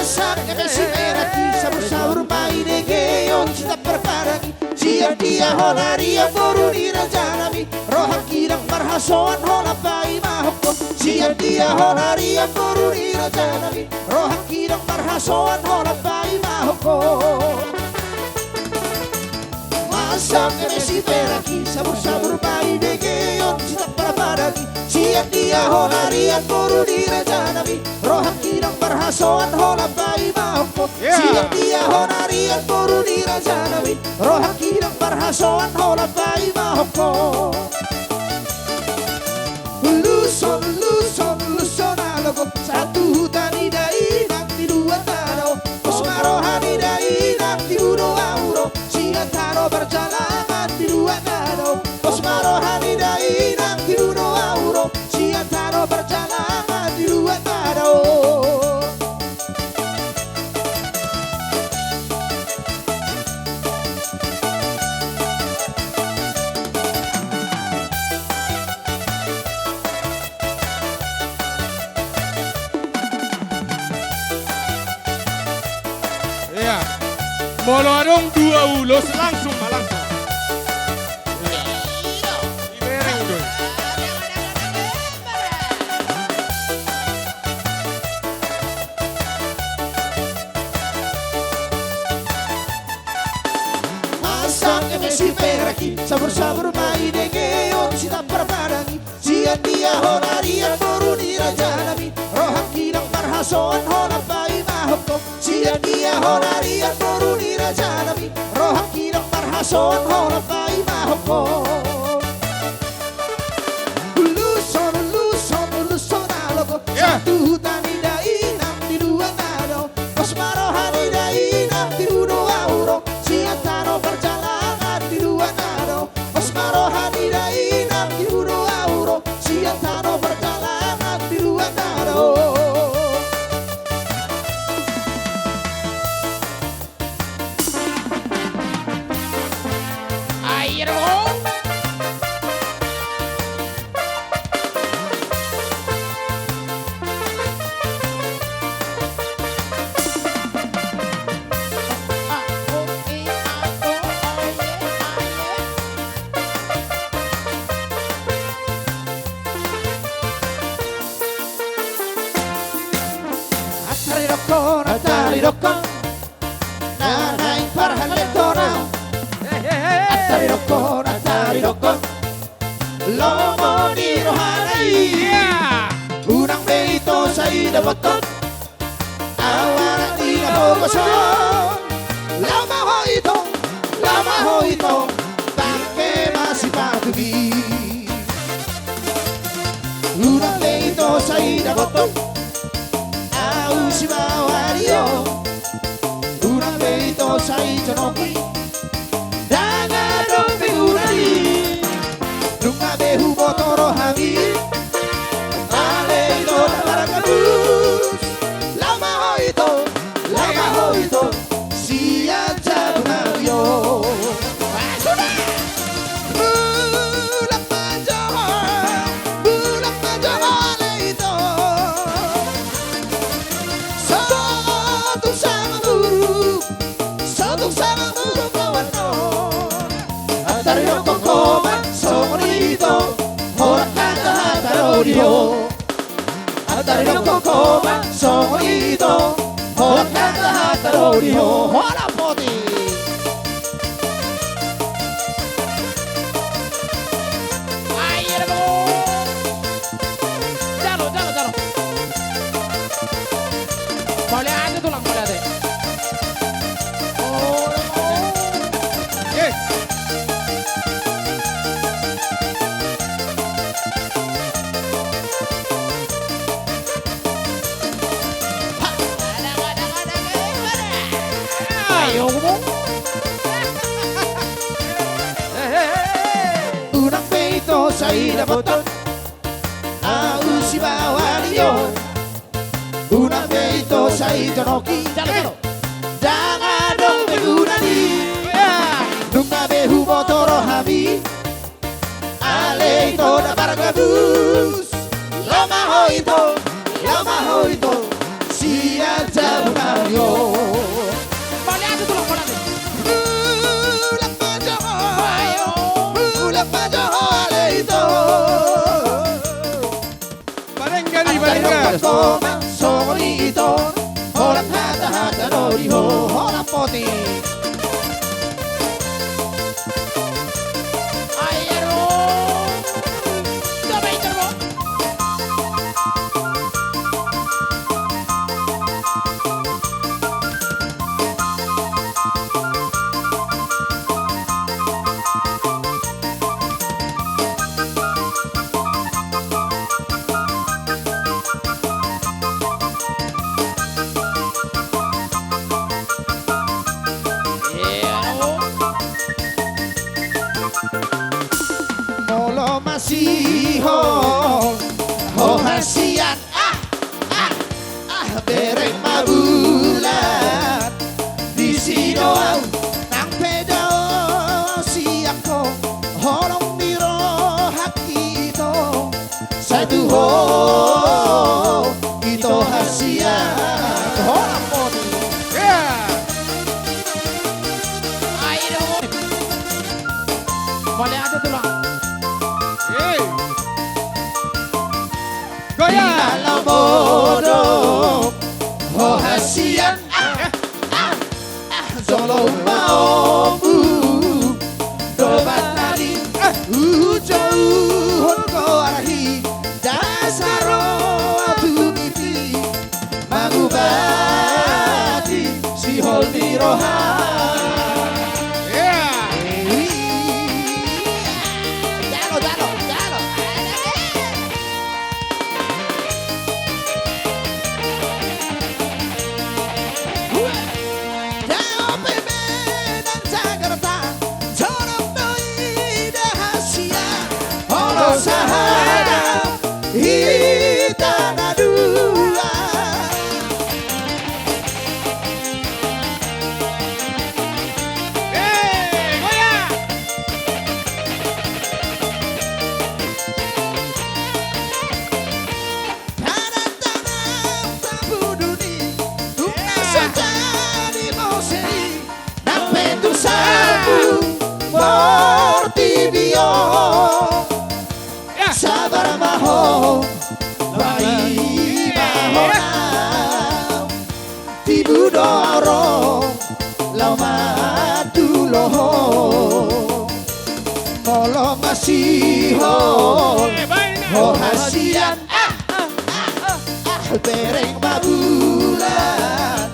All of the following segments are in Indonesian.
Masaknya si meraki sabur-sabur maine geyon cinta perparagi Sia dia honaria foruni rajanami Rohan kirang marhasoan hola pai mahoko Sia dia honaria foruni rajanami Rohan kirang marhasoan hola pai mahoko Masaknya si meraki sabur-sabur maine geyon cinta perparagi Sia dia honaria foruni rajanami Rohan kirang marhasoan hola pai mahoko Sia dia honarian foruni rajanami Rohan kirang marhasoan hola pai mahoko Luson, luson, luson alogo Satu tani dainang di dua tano Osmarohani dainang di uno auro Sia tano berjalan di dua tano Osmarohani dainang di uno auro Sia tano berjalan di dua tano Molorong dua ulos langsung langsung. Iya. Ibereng doi. Masang emesi peraki sabur-sabur maine geyon cinta perpadangi Sia dia honaria foruni rajanami Rohan kirang marhasoan hola pai mahoko Sia dia honaria foruni rajanami Rohan kirang marhasoan hola pai mahoko Luson, luson, luson alogo Satu tani dainam di dua tano Osmarohani dainam di uno auro Sia tano perjalanan di dua tano Osmarohani dainam di uno auro Sia tano perjalanan di dua tano Air oh. Atari rokon Nanain parhan letona Atari rokon Lomo di rohanai Unang beito sa idabatot Awaran di nabogoson Lama ho ito Tangke masih patubi Unang beito sa idabatot Usimawario Una beito sai jonoki Danga dong figurani Nunga behu botoro hami Ale ito na barangabus Lama ho ito Siya jabunagyo Bulan pajo ale ito Satu sama guru kawanno Atari rokok koman songonito Horak kata hatarodio Atari rokok koman songonito Horak kata hatarodio Horak poti Air oh. Jalo. Boleh aja tulang boleh deh. Ayo ngomong. Unang peito sa ilabotot Ausi bawalio Unang peito sa itonoki Jalo. Jangan dong begunani Nunga behu motoro hami Ale ito na barangabus Lama ho ito Siya jabunagyo yo. Baleado tulang balado. Ulang majo Ayo. ulang majo aleito. Barengani, barengani. Koma solito, holang hata noriho, holang poti. Ayo. Coba itu bro. Molo masiho, ho hasian, bereng mabulan. Di sino nang pedao siako, holong miro hakito. Satu ho, ito hasian, holang poti. Ayo. Baleado tulang. Hey. Goyang. Alam modo, ho hasian, solo maumu, dobat tadi, jauh ko arahi, dasaro tuniti, magubati, si hol di roha. Yeah. Jalo, jalo, jalo. Hey, goyang. Yeah. Sabar maho, lai mahona, tibudoro, lau maduloho, molo masiho, ho hasian, bereng mabulan,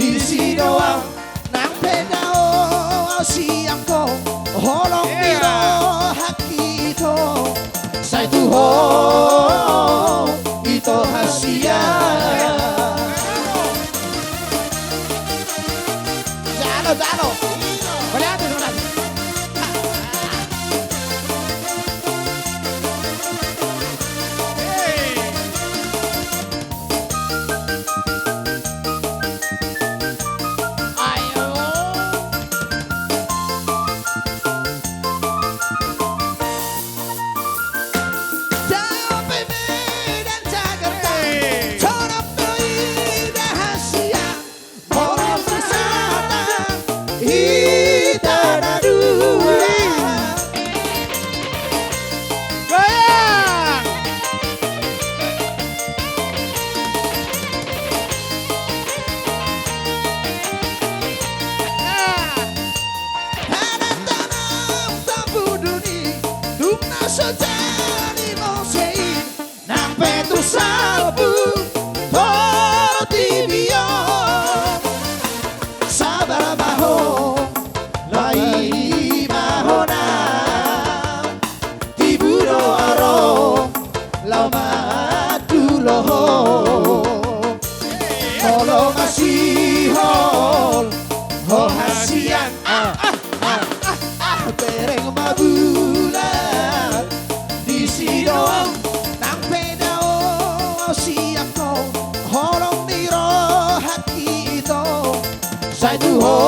di sinoang nang pedao siang ko, holong biro hakito. Satu ho, ito hasian. Jalo, jalo. Baleado tulang. Hey. Ayo. Sampai Medan Jakarta, Hey. corok doi rahasia, orang bersama kita dua. Goyang. Ada tanam tabu duni, dumna sejadi mosei, nampe tu sabu, torti bio, sabar maho, lai mahona, tiburo aro, lau matuloho, molo masihol, ho hasian, bereng mabulan, di sino nang pedao siako, holong niro hakito, satu ho,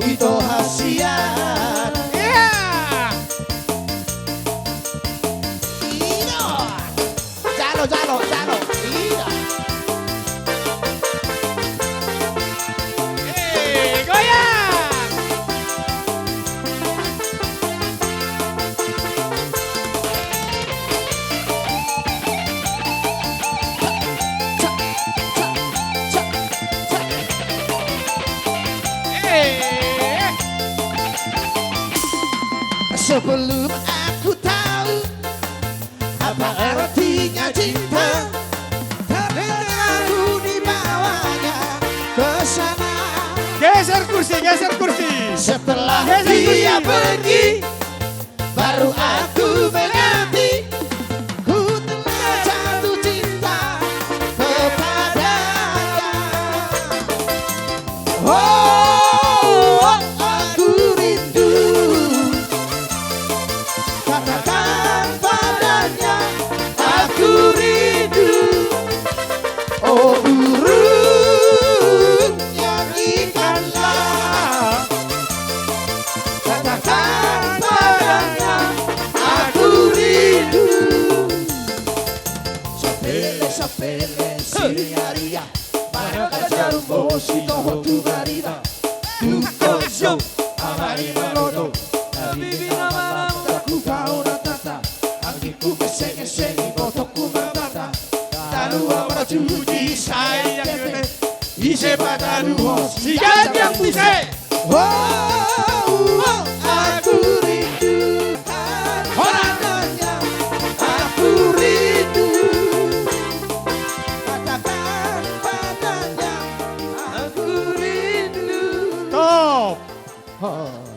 ito hasian. Yeah. Ino, jalo, jalo, jalo, ino. Sebelum aku tahu apa artinya cinta, ternyata aku dibawanya ke sana. Geser kursi, geser kursi. Setelah Geser dia kursi. pergi, baru aku mengerti ku telah jatuh cinta kepadanya. Oh, aku rindu, katakan padanya aku rindu. Oh burung yang ikanlah, katakan padanya aku rindu. Sapele sapele siriaria, maka jarum bosi toho tu garida, tu koso amari malodo, nabi nama aku kau natata, angiku keseng-keseng botoku matata, talu amara cuci sayang kete, ise padaru hosi Yang bisa. Oh, aku rindu padanya, aku rindu, katakan padanya aku rindu. Top. Oh.